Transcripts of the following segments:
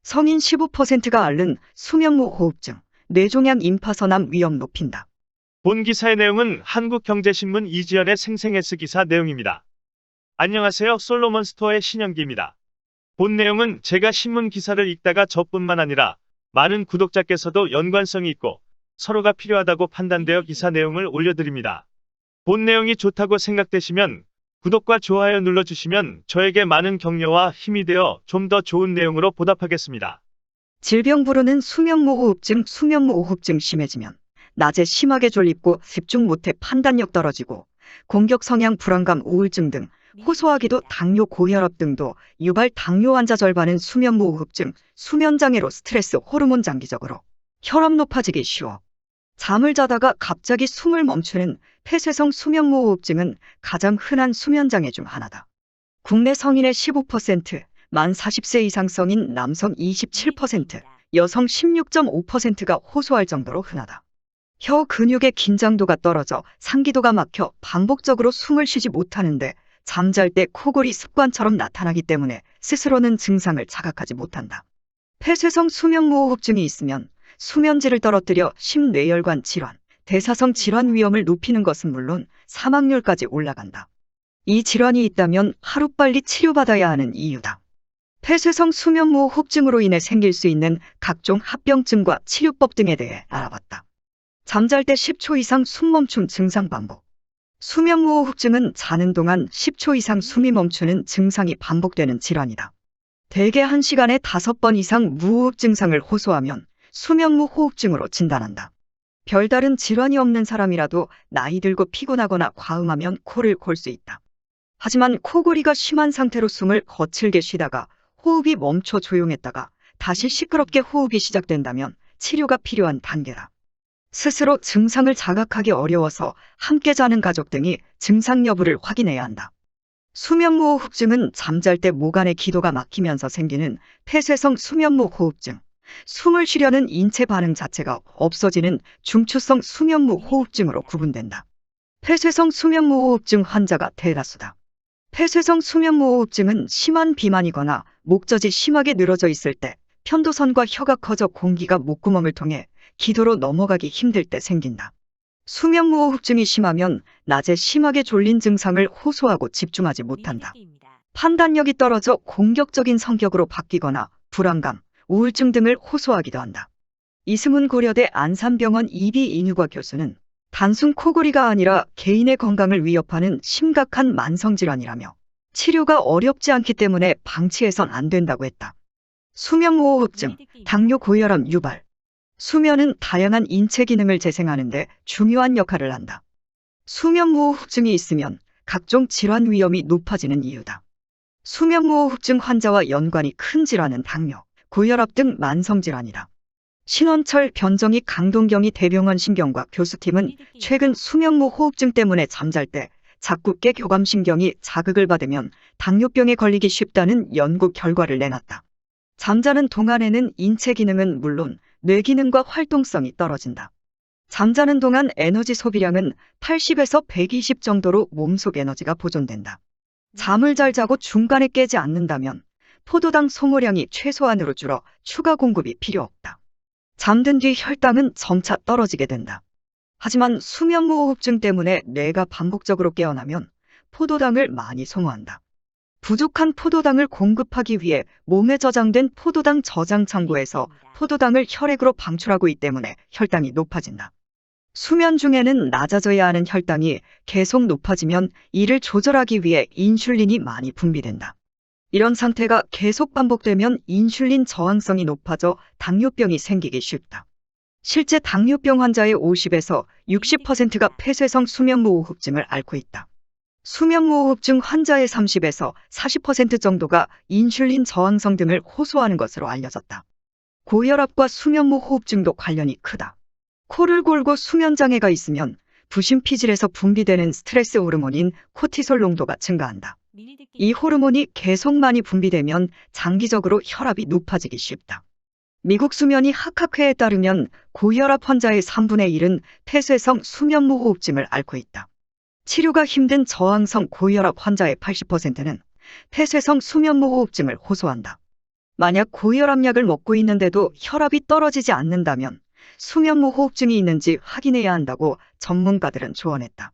성인 15%가 앓는 수면무호흡증, 뇌종양 임파선암 위험 높인다. 본 기사의 내용은 한국경제신문 이지연의 생생S 기사 내용입니다. 안녕하세요. 솔로몬 스토어의 신영기입니다. 본 내용은 제가 신문 기사를 읽다가 저뿐만 아니라 많은 구독자께서도 연관성이 있고 서로가 필요하다고 판단되어 기사 내용을 올려드립니다. 본 내용이 좋다고 생각되시면 구독과 좋아요 눌러주시면 저에게 많은 격려와 힘이 되어 좀 더 좋은 내용으로 보답하겠습니다. 질병 부르는 수면무호흡증 심해지면 낮에 심하게 졸립고 집중 못해 판단력 떨어지고 공격 성향 불안감 우울증 등 호소하기도 당뇨 고혈압 등도 유발 당뇨 환자 절반은 수면무호흡증, 수면장애로 스트레스 호르몬 장기적으로 혈압 높아지기 쉬워. 잠을 자다가 갑자기 숨을 멈추는 폐쇄성 수면무호흡증은 가장 흔한 수면장애 중 하나다. 국내 성인의 15%, 만 40세 이상 성인 남성 27%, 여성 16.5%가 호소할 정도로 흔하다. 혀 근육의 긴장도가 떨어져 상기도가 막혀 반복적으로 숨을 쉬지 못하는데 잠잘 때 코골이 습관처럼 나타나기 때문에 스스로는 증상을 자각하지 못한다. 폐쇄성 수면무호흡증이 있으면 수면질을 떨어뜨려 심뇌혈관 질환, 대사성 질환 위험을 높이는 것은 물론 사망률까지 올라간다. 이 질환이 있다면 하루빨리 치료받아야 하는 이유다. 폐쇄성 수면무호흡증으로 인해 생길 수 있는 각종 합병증과 치료법 등에 대해 알아봤다. 잠잘 때 10초 이상 숨멈춤 증상 반복. 수면무호흡증은 자는 동안 10초 이상 숨이 멈추는 증상이 반복되는 질환이다. 대개 1시간에 5번 이상 무호흡 증상을 호소하면 수면무호흡증으로 진단한다. 별다른 질환이 없는 사람이라도 나이 들고 피곤하거나 과음하면 코를 골 수 있다. 하지만 코골이가 심한 상태로 숨을 거칠게 쉬다가 호흡이 멈춰 조용했다가 다시 시끄럽게 호흡이 시작된다면 치료가 필요한 단계다. 스스로 증상을 자각하기 어려워서 함께 자는 가족 등이 증상 여부를 확인해야 한다. 수면무호흡증은 잠잘 때 모간의 기도가 막히면서 생기는 폐쇄성 수면무호흡증, 숨을 쉬려는 인체 반응 자체가 없어지는 중추성 수면무호흡증으로 구분된다. 폐쇄성 수면무호흡증 환자가 대다수다. 폐쇄성 수면무호흡증은 심한 비만이거나 목젖이 심하게 늘어져 있을 때 편도선과 혀가 커져 공기가 목구멍을 통해 기도로 넘어가기 힘들 때 생긴다. 수면무호흡증이 심하면 낮에 심하게 졸린 증상을 호소하고 집중하지 못한다. 판단력이 떨어져 공격적인 성격으로 바뀌거나 불안감, 우울증 등을 호소하기도 한다. 이승훈 고려대 안산병원 이비인후과 교수는 단순 코골이가 아니라 개인의 건강을 위협하는 심각한 만성질환이라며 치료가 어렵지 않기 때문에 방치해선 안 된다고 했다. 수면무호흡증, 당뇨 고혈압 유발. 수면은 다양한 인체 기능을 재생하는 데 중요한 역할을 한다. 수면무호흡증이 있으면 각종 질환 위험이 높아지는 이유다. 수면무호흡증 환자와 연관이 큰 질환은 당뇨, 고혈압 등 만성질환이다. 신원철, 변정희, 강동경이 대병원 신경과 교수팀은 최근 수면무호흡증 때문에 잠잘 때 자꾸 깨 교감신경이 자극을 받으면 당뇨병에 걸리기 쉽다는 연구 결과를 내놨다. 잠자는 동안에는 인체 기능은 물론 뇌 기능과 활동성이 떨어진다. 잠자는 동안 에너지 소비량은 80에서 120 정도로 몸속 에너지가 보존된다. 잠을 잘 자고 중간에 깨지 않는다면 포도당 소모량이 최소한으로 줄어 추가 공급이 필요 없다. 잠든 뒤 혈당은 점차 떨어지게 된다. 하지만 수면무호흡증 때문에 뇌가 반복적으로 깨어나면 포도당을 많이 소모한다. 부족한 포도당을 공급하기 위해 몸에 저장된 포도당 저장 창고에서 포도당을 혈액으로 방출하고 있기 때문에 혈당이 높아진다. 수면 중에는 낮아져야 하는 혈당이 계속 높아지면 이를 조절하기 위해 인슐린이 많이 분비된다. 이런 상태가 계속 반복되면 인슐린 저항성이 높아져 당뇨병이 생기기 쉽다. 실제 당뇨병 환자의 50에서 60%가 폐쇄성 수면무호흡증을 앓고 있다. 수면무호흡증 환자의 30에서 40% 정도가 인슐린 저항성 등을 호소하는 것으로 알려졌다. 고혈압과 수면무호흡증도 관련이 크다. 코를 골고 수면장애가 있으면 부신피질에서 분비되는 스트레스 호르몬인 코티솔 농도가 증가한다. 이 호르몬이 계속 많이 분비되면 장기적으로 혈압이 높아지기 쉽다. 미국 수면이 학학회에 따르면 고혈압 환자의 3분의 1은 폐쇄성 수면무호흡증을 앓고 있다. 치료가 힘든 저항성 고혈압 환자의 80%는 폐쇄성 수면무호흡증을 호소한다. 만약 고혈압약을 먹고 있는데도 혈압이 떨어지지 않는다면 수면무호흡증이 있는지 확인해야 한다고 전문가들은 조언했다.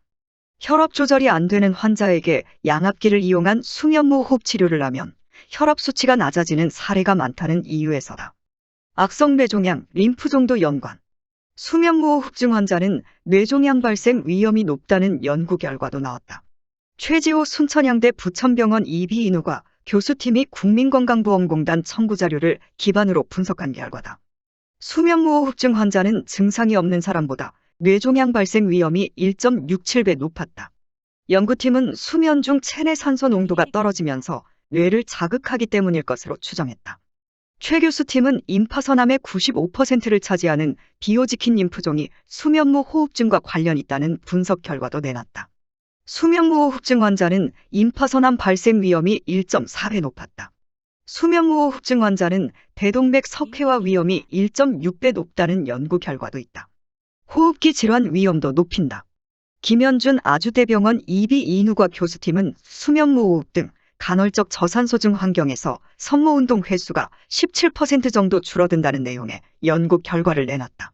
혈압 조절이 안 되는 환자에게 양압기를 이용한 수면무호흡 치료를 하면 혈압 수치가 낮아지는 사례가 많다는 이유에서다. 악성 뇌종양, 림프종도 연관. 수면무호흡증 환자는 뇌종양 발생 위험이 높다는 연구 결과도 나왔다. 최지호 순천향대 부천병원 이비인후과 교수팀이 국민건강보험공단 청구 자료를 기반으로 분석한 결과다. 수면무호흡증 환자는 증상이 없는 사람보다 뇌종양 발생 위험이 1.67배 높았다. 연구팀은 수면 중 체내 산소 농도가 떨어지면서 뇌를 자극하기 때문일 것으로 추정했다. 최 교수팀은 임파선암의 95%를 차지하는 비오지킨 림프종이 수면무호흡증과 관련 있다는 분석 결과도 내놨다. 수면무호흡증 환자는 임파선암 발생 위험이 1.4배 높았다. 수면무호흡증 환자는 대동맥 석회화 위험이 1.6배 높다는 연구 결과도 있다. 호흡기 질환 위험도 높인다. 김현준 아주대병원 이비인후과 교수팀은 수면무호흡 등 간헐적 저산소증 환경에서 선모운동 횟수가 17% 정도 줄어든다는 내용의 연구 결과를 내놨다.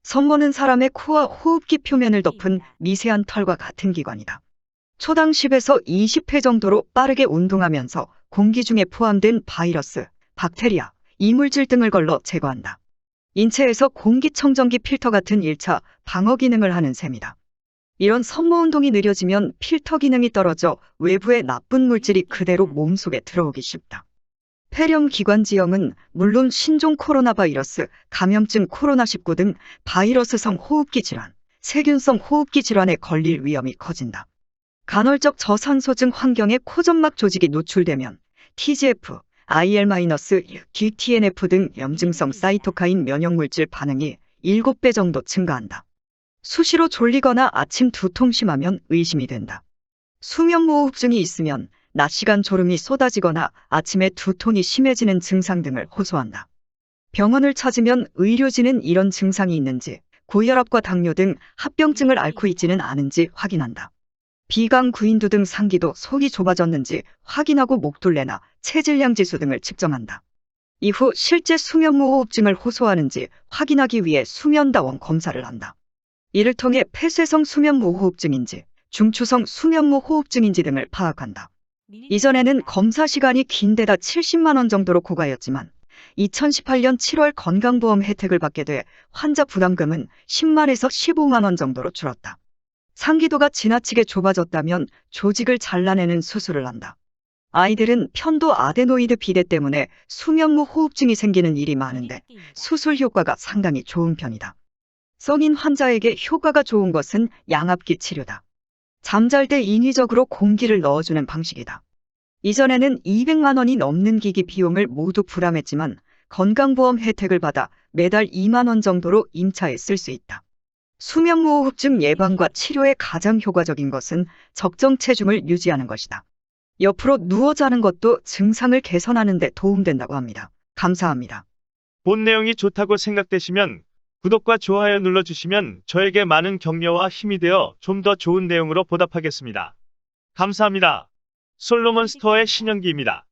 선모는 사람의 코와 호흡기 표면을 덮은 미세한 털과 같은 기관이다. 초당 10에서 20회 정도로 빠르게 운동하면서 공기 중에 포함된 바이러스, 박테리아, 이물질 등을 걸러 제거한다. 인체에서 공기청정기 필터 같은 1차 방어 기능을 하는 셈이다. 이런 선모운동이 느려지면 필터 기능이 떨어져 외부의 나쁜 물질이 그대로 몸속에 들어오기 쉽다. 폐렴 기관지염은 물론 신종 코로나 바이러스, 감염증 코로나19 등 바이러스성 호흡기 질환, 세균성 호흡기 질환에 걸릴 위험이 커진다. 간헐적 저산소증 환경에 코점막 조직이 노출되면 TGF, IL-GTNF 등 염증성 사이토카인 면역물질 반응이 7배 정도 증가한다. 수시로 졸리거나 아침 두통 심하면 의심이 된다. 수면무호흡증이 있으면 낮 시간 졸음이 쏟아지거나 아침에 두통이 심해지는 증상 등을 호소한다. 병원을 찾으면 의료진은 이런 증상이 있는지, 고혈압과 당뇨 등 합병증을 앓고 있지는 않은지 확인한다. 비강, 구인두 등 상기도 속이 좁아졌는지 확인하고 목둘레나 체질량 지수 등을 측정한다. 이후 실제 수면무호흡증을 호소하는지 확인하기 위해 수면다원 검사를 한다. 이를 통해 폐쇄성 수면무호흡증인지, 중추성 수면무호흡증인지 등을 파악한다. 이전에는 검사 시간이 긴 데다 70만 원 정도로 고가였지만 2018년 7월 건강보험 혜택을 받게 돼 환자 부담금은 10만에서 15만 원 정도로 줄었다. 상기도가 지나치게 좁아졌다면 조직을 잘라내는 수술을 한다. 아이들은 편도 아데노이드 비대 때문에 수면무호흡증이 생기는 일이 많은데 수술 효과가 상당히 좋은 편이다. 성인 환자에게 효과가 좋은 것은 양압기 치료다. 잠잘 때 인위적으로 공기를 넣어주는 방식이다. 이전에는 200만 원이 넘는 기기 비용을 모두 부담했지만 건강보험 혜택을 받아 매달 2만 원 정도로 임차에 쓸 수 있다. 수면무호흡증 예방과 치료에 가장 효과적인 것은 적정 체중을 유지하는 것이다. 옆으로 누워 자는 것도 증상을 개선하는 데 도움된다고 합니다. 감사합니다. 본 내용이 좋다고 생각되시면 구독과 좋아요 눌러주시면 저에게 많은 격려와 힘이 되어 좀 더 좋은 내용으로 보답하겠습니다. 감사합니다. 솔로몬 스토어의 신영기입니다.